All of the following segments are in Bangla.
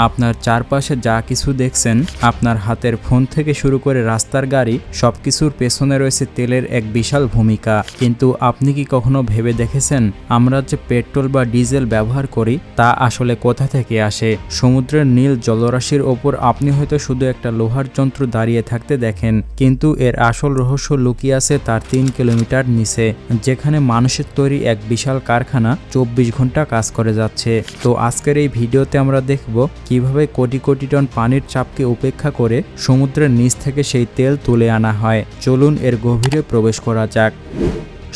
আপনার চারপাশে যা কিছু দেখছেন, আপনার হাতের ফোন থেকে শুরু করে রাস্তার গাড়ি, সবকিছুর পেছনে রয়েছে তেলের এক বিশাল ভূমিকা। কিন্তু আপনি কি কখনো ভেবে দেখেছেন আমরা যে পেট্রোল বা ডিজেল ব্যবহার করি তা আসলে কোথা থেকে আসে? সমুদ্রের নীল জলরাশির ওপর আপনি হয়তো শুধু একটা লোহার যন্ত্র দাঁড়িয়ে থাকতে দেখেন, কিন্তু এর আসল রহস্য লুকিয়ে আছে তার 3 কিলোমিটার নিচে, যেখানে মানুষের তৈরি এক বিশাল কারখানা 24 ঘন্টা কাজ করে যাচ্ছে। তো আজকের এই ভিডিওতে আমরা দেখব কিভাবে কোটি কোটি টন পানির চাপকে উপেক্ষা করে সমুদ্রের নিচ থেকে সেই তেল তুলে আনা হয়। চলুন এর গভীরে প্রবেশ করা যাক।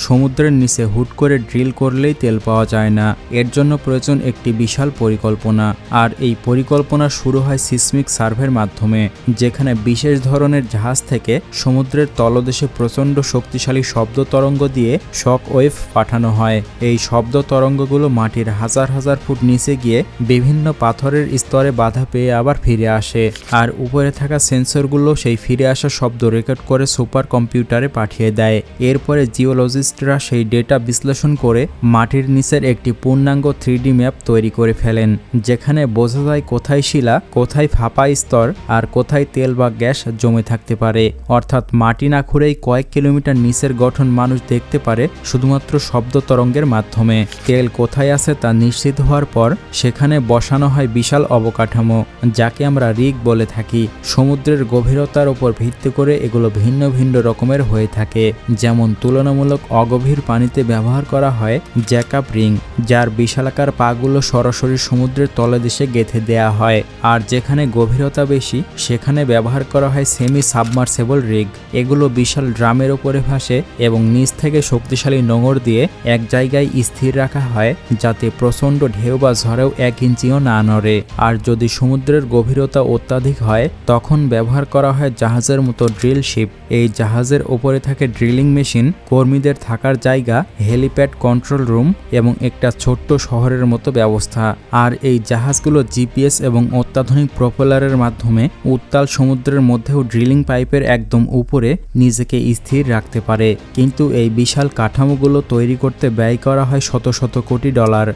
সমুদ্রের নিচে হুট করে ড্রিল করলেই তেল পাওয়া যায় না, এর জন্য প্রয়োজন একটি বিশাল পরিকল্পনা। আর এই পরিকল্পনা শুরু হয় সিসমিক সার্ভের মাধ্যমে, যেখানে বিশেষ ধরনের জাহাজ থেকে সমুদ্রের তলদেশে প্রচণ্ড শক্তিশালী শব্দ তরঙ্গ দিয়ে শক ওয়েভ পাঠানো হয়। এই শব্দ তরঙ্গগুলো মাটির হাজার হাজার ফুট নিচে গিয়ে বিভিন্ন পাথরের স্তরে বাধা পেয়ে আবার ফিরে আসে, আর উপরে থাকা সেন্সরগুলো সেই ফিরে আসা শব্দ রেকর্ড করে সুপার কম্পিউটারে পাঠিয়ে দেয়। এরপরে জিওলজিস্টরা সেই ডেটা বিশ্লেষণ করে মাটির নিচের একটি পূর্ণাঙ্গ 3D ম্যাপ তৈরি করে ফেলেন, যেখানে বোঝা যায় কোথায় শিলা, কোথায় ফাঁপা স্তর, আর কোথায় তেল বা গ্যাস জমে থাকতে পারে। অর্থাৎ মাটি না খুঁড়েই কয়েক কিলোমিটার নিচের গঠন মানুষ দেখতে পারে শুধুমাত্র শব্দ তরঙ্গের মাধ্যমে। তেল কোথায় আছে তা নিশ্চিত হওয়ার পর সেখানে বসানো হয় বিশাল অবকাঠামো, যাকে আমরা রিগ বলে থাকি। সমুদ্রের গভীরতার উপর ভিত্তি করে এগুলো ভিন্ন ভিন্ন রকমের হয়ে থাকে। যেমন তুলনামূলক অগভীর পানিতে ব্যবহার করা হয় জ্যাকআপ রিং, যার বিশালাকার পাগুলো সরাসরি সমুদ্রের তলদেশে গেঁথে দেয়া হয়। আর যেখানে গভীরতা বেশি সেখানে ব্যবহার করা হয় সেমি সাবমার্সেবল রিগ। এগুলো বিশাল ড্রামের ওপরে ভাসে এবং নিচ থেকে শক্তিশালী নোঙর দিয়ে এক জায়গায় স্থির রাখা হয়, যাতে প্রচণ্ড ঢেউ বা ঝড়েও 1 ইঞ্চিও না নড়ে। আর যদি সমুদ্রের গভীরতা অত্যাধিক হয় তখন ব্যবহার করা হয় জাহাজের মতো ড্রিল শিপ। এই জাহাজের ওপরে থাকে ড্রিলিং মেশিন, কর্মীদের থাকার জায়গা, হেলিপ্যাড, কন্ট্রোল রুম এবং একটা ছোট্ট শহরের মতো ব্যবস্থা। আর এই জাহাজগুলো জিপিএস এবং অত্যাধুনিক প্রপেলারের মাধ্যমে উত্তাল সমুদ্রের মধ্যেও ড্রিলিং পাইপের একদম উপরে নিজেকে স্থির রাখতে পারে। কিন্তু এই বিশাল কাঠামোগুলো তৈরি করতে ব্যয় করা হয় শত শত কোটি ডলার।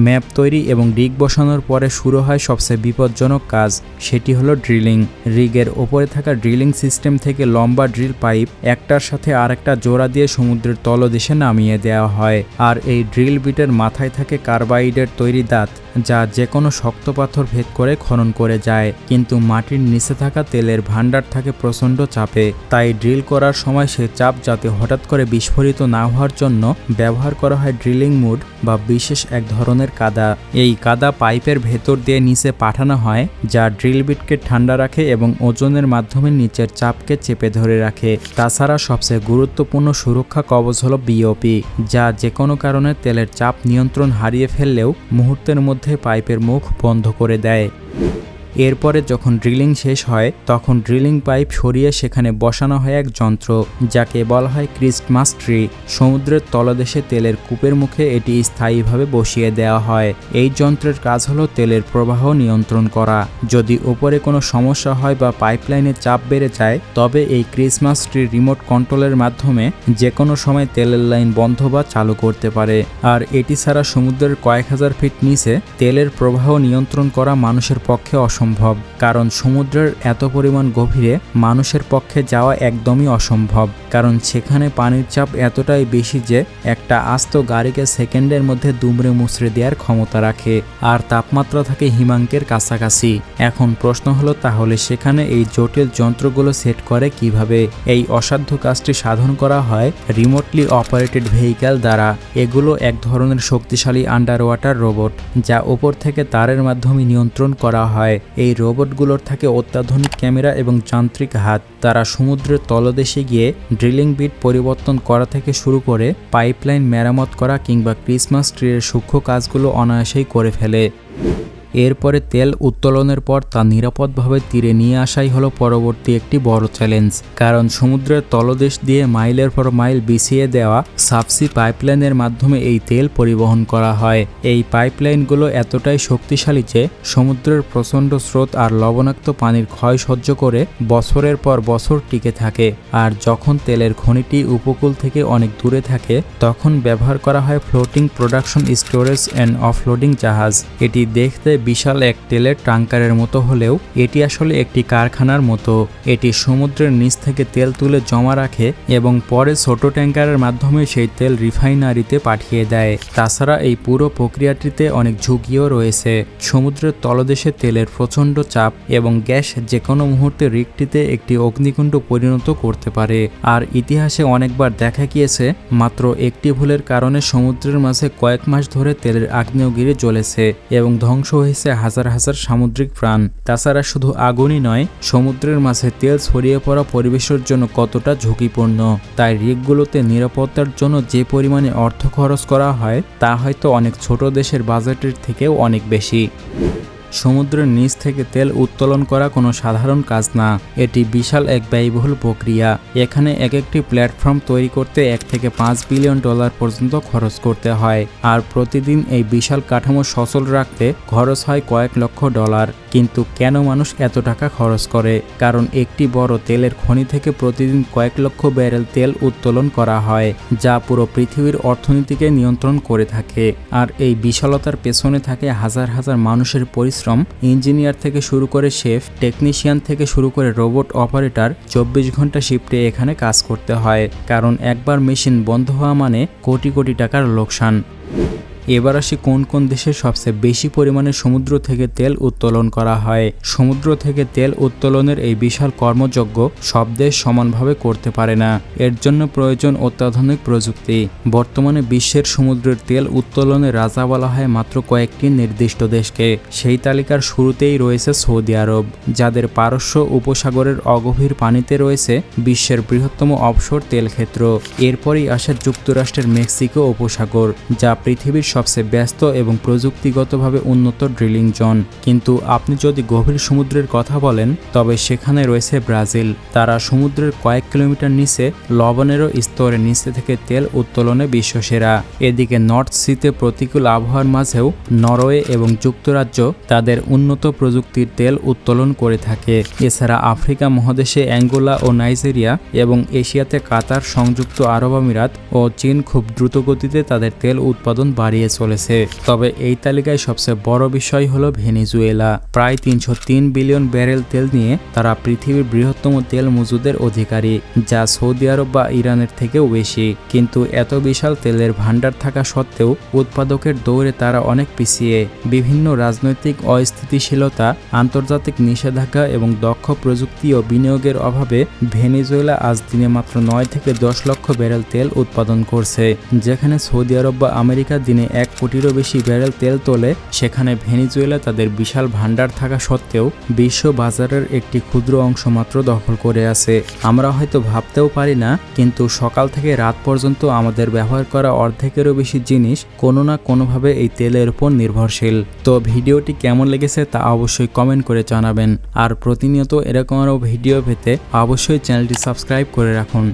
ম্যাপ তৈরি এবং রিগ বসানোর পরে শুরু হয় সবচেয়ে বিপজ্জনক কাজ, সেটি হলো ড্রিলিং। রিগের ওপরে থাকা ড্রিলিং সিস্টেম থেকে লম্বা ড্রিল পাইপ একটার সাথে আরেকটা জোড়া দিয়ে সমুদ্রের তলদেশে নামিয়ে দেওয়া হয়। আর এই ড্রিল বিটের মাথায় থাকে কার্বাইডের তৈরি দাঁত, যা যে কোনো শক্ত পাথর ভেদ করে খনন করে যায়। কিন্তু মাটির নিচে থাকা তেলের ভাণ্ডার থাকে প্রচণ্ড চাপে, তাই ড্রিল করার সময় সে চাপ যাতে হঠাৎ করে বিস্ফোরিত না হওয়ার জন্য ব্যবহার করা হয় ড্রিলিং মুড বা বিশেষ এক ধরনের কাদা। এই কাদা পাইপের ভেতর দিয়ে নিচে পাঠানো হয়, যা ড্রিল বিটকে ঠান্ডা রাখে এবং ওজনের মাধ্যমে নিচের চাপকে চেপে ধরে রাখে। তাছাড়া সবচেয়ে গুরুত্বপূর্ণ সুরক্ষা কবচ হলো বিওপি, যা যে কোনো কারণে তেলের চাপ নিয়ন্ত্রণ হারিয়ে ফেললেও মুহূর্তের মধ্যে পাইপের মুখ বন্ধ করে দেয়। এরপরে যখন ড্রিলিং শেষ হয় তখন ড্রিলিং পাইপ সরিয়ে সেখানে বসানো হয় এক যন্ত্র, যাকে বলা হয় ক্রিস্টমাস ট্রি। সমুদ্রের তলদেশে তেলের কূপের মুখে এটি স্থায়ীভাবে বসিয়ে দেওয়া হয়। এই যন্ত্রের কাজ হলো তেলের প্রবাহ নিয়ন্ত্রণ করা। যদি উপরে কোনো সমস্যা হয় বা পাইপলাইনে চাপ বেড়ে যায় তবে এই ক্রিসমাস ট্রি রিমোট কন্ট্রোলের মাধ্যমে যে কোনো সময় তেলের লাইন বন্ধ বা চালু করতে পারে। আর এটি ছাড়া সমুদ্রের কয়েক হাজার ফিট নিচে তেলের প্রবাহ নিয়ন্ত্রণ করা মানুষের পক্ষে অসম্ভব, কারণ সমুদ্রের এত পরিমাণ গভীরে মানুষের পক্ষে যাওয়া একদমই অসম্ভব, কারণ সেখানে পানির চাপ এতটাই বেশি যে একটা আস্ত গাড়িকে সেকেন্ডের মধ্যে দুমড়ে মুচড়ে দেওয়ার ক্ষমতা রাখে। আর তাপমাত্রা থাকে হিমাঙ্কের কাছাকাছি। এখন প্রশ্ন হলো, তাহলে সেখানে এই জটিল যন্ত্রগুলো সেট করে কিভাবে? এই অসাধ্য কাজটি সাধন করা হয় রিমোটলি অপারেটেড ভেহিক্যাল দ্বারা। এগুলো এক ধরনের শক্তিশালী আন্ডার ওয়াটার রোবট, যা উপর থেকে তারের মাধ্যমে নিয়ন্ত্রণ করা হয়। এই রোবটগুলোর থাকে অত্যাধুনিক ক্যামেরা এবং যান্ত্রিক হাত। তারা সমুদ্রের তলদেশে গিয়ে ড্রিলিং বিট পরিবর্তন করা থেকে শুরু করে পাইপলাইন মেরামত করা কিংবা ক্রিসমাস ট্রির সূক্ষ্ম কাজগুলো অনায়াসেই করে ফেলে। এরপরে তেল উত্তোলনের পর তা নিরাপদভাবে তীরে নিয়ে আসাই হলো পরবর্তী একটি বড় চ্যালেঞ্জ, কারণ সমুদ্রের তলদেশ দিয়ে মাইলের পর মাইল বিছিয়ে দেওয়া সাবসি পাইপলাইনের মাধ্যমে এই তেল পরিবহন করা হয়। এই পাইপলাইনগুলো এতটাই শক্তিশালী যে সমুদ্রের প্রচণ্ড স্রোত আর লবণাক্ত পানির ক্ষয় সহ্য করে বছরের পর বছর টিকে থাকে। আর যখন তেলের খনিটি উপকূল থেকে অনেক দূরে থাকে তখন ব্যবহার করা হয় floating production storage and offloading জাহাজ। এটি দেখতে বিশাল এক তেলের ট্যাঙ্কারের মতো হলেও এটি আসলে একটি কারখানার মতো। এটি সমুদ্রের নিচ থেকে তেল তুলে জমা রাখে এবং পরে ছোট ট্যাঙ্কারের মাধ্যমে সেই তেল রিফাইনারিতে পাঠিয়ে দেয়। তাছাড়া এই পুরো প্রক্রিয়াটিতে অনেক ঝুঁকিও রয়েছে। সমুদ্রের তলদেশে তেলের প্রচণ্ড চাপ এবং গ্যাস যে কোনো মুহূর্তে রিকটিতে একটি অগ্নিকুণ্ড পরিণত করতে পারে। আর ইতিহাসে অনেকবার দেখা গিয়েছে মাত্র একটি ভুলের কারণে সমুদ্রের মাঝে কয়েক মাস ধরে তেলের আগ্নেয়গিরি জ্বলেছে এবং ধ্বংস হয়েছে হাজার হাজার সামুদ্রিক প্রাণ। তাছাড়া শুধু আগুনই নয়, সমুদ্রের মাঝে তেল ছড়িয়ে পড়া পরিবেশের জন্য কতটা ঝুঁকিপূর্ণ। তাই রিগগুলোতে নিরাপত্তার জন্য যে পরিমাণে অর্থ খরচ করা হয় তা হয়তো অনেক ছোট দেশের বাজেটের থেকেও অনেক বেশি। সমুদ্রের নিচ থেকে তেল উত্তোলন করা কোনো সাধারণ কাজ না, এটি বিশাল এক ব্যয়বহুল প্রক্রিয়া। এখানে এক একটি প্ল্যাটফর্ম তৈরি করতে $1 থেকে $5 বিলিয়ন পর্যন্ত খরচ করতে হয়। আর প্রতিদিন এই বিশাল কাঠামো সচল রাখতে খরচ হয় কয়েক লক্ষ ডলার। কিন্তু কেন মানুষ এত টাকা খরচ করে? কারণ একটি বড় তেলের খনি থেকে প্রতিদিন কয়েক লক্ষ ব্যারেল তেল উত্তোলন করা হয়, যা পুরো পৃথিবীর অর্থনীতিকে নিয়ন্ত্রণ করে থাকে। আর এই বিশালতার পেছনে থাকে হাজার হাজার মানুষের পরিশ্রম। ইঞ্জিনিয়ার থেকে শুরু করে শেফ, টেকনিশিয়ান থেকে শুরু করে রোবট অপারেটর 24 ঘন্টা শিফটে এখানে কাজ করতে হয়। কারণ একবার মেশিন বন্ধ হওয়া মানে কোটি কোটি টাকার লোকসান। এবার আসি কোন কোন দেশে সবচেয়ে বেশি পরিমাণে সমুদ্র থেকে তেল উত্তোলন করা হয়। সমুদ্র থেকে তেল উত্তোলনের এই বিশাল কর্মযজ্ঞ সব দেশ সমানভাবে করতে পারে না। এর জন্য প্রয়োজন অত্যাধুনিক প্রযুক্তি। বর্তমানে বিশ্বের সমুদ্রের তেল উত্তোলনের রাজা বলা হয় মাত্র কয়েকটি নির্দিষ্ট দেশকে। সেই তালিকার শুরুতেই রয়েছে সৌদি আরব, যাদের পারস্য উপসাগরের অগভীর পানিতে রয়েছে বিশ্বের বৃহত্তম অফশোর তেল ক্ষেত্র। এরপরই আসে যুক্তরাষ্ট্রের মেক্সিকো উপসাগর, যা পৃথিবীর সবচেয়ে ব্যস্ত এবং প্রযুক্তিগতভাবে উন্নত ড্রিলিং জোন। কিন্তু আপনি যদি গভীর সমুদ্রের কথা বলেন তবে সেখানে রয়েছে ব্রাজিল। তারা সমুদ্রের কয়েক কিলোমিটার নিচে লবণেরও স্তরের নিচে থেকে তেল উত্তোলনে বিশ্বসেরা। এদিকে নর্থ সিতে প্রতিকূল আবহাওয়ার মাঝেও নরওয়ে এবং যুক্তরাজ্য তাদের উন্নত প্রযুক্তির তেল উত্তোলন করে থাকে। এছাড়া আফ্রিকা মহাদেশে অ্যাঙ্গোলা ও নাইজেরিয়া এবং এশিয়াতে কাতার, সংযুক্ত আরব আমিরাত ও চীন খুব দ্রুত গতিতে তাদের তেল উৎপাদন বাড়িয়ে চলেছে। তবে এই তালিকায় সবচেয়ে বড় বিষয় হলো ভেনেজুয়েলা। প্রায় 303 বিলিয়ন ব্যারেল তেল নিয়ে তারা পৃথিবীর বৃহত্তম তেল মজুদের অধিকারী, যা সৌদি আরব বা ইরানের থেকেও বেশি। কিন্তু এত বিশাল তেলের ভান্ডার থাকা সত্ত্বেও উৎপাদকের দৌড়ে তারা অনেক পিছিয়ে। বিভিন্ন রাজনৈতিক অস্থিতিশীলতা, আন্তর্জাতিক নিষেধাজ্ঞা এবং দক্ষ প্রযুক্তি ও বিনিয়োগের অভাবে ভেনেজুয়েলা আজ দিনে মাত্র 9 থেকে 10 লক্ষ ব্যারেল তেল উৎপাদন করছে। যেখানে সৌদি আরব বা আমেরিকা দিনে 1 কোটিরও বেশি ব্যারেল তেল তোলে, সেখানে ভেনেজুয়েলা তাদের বিশাল ভান্ডার থাকা সত্ত্বেও বিশ্ব বাজারের একটি ক্ষুদ্র অংশ মাত্র দখল করে আছে। আমরা হয়তো ভাবতেও পারি না, কিন্তু সকাল থেকে রাত পর্যন্ত আমাদের ব্যবহার করা অর্ধেকেরও বেশি জিনিস কোনো না কোনোভাবে এই তেলের উপর নির্ভরশীল। তো ভিডিওটি কেমন লেগেছে তা অবশ্যই কমেন্ট করে জানাবেন। আর প্রতিনিয়ত এরকম আরও ভিডিও পেতে অবশ্যই চ্যানেলটি সাবস্ক্রাইব করে রাখুন।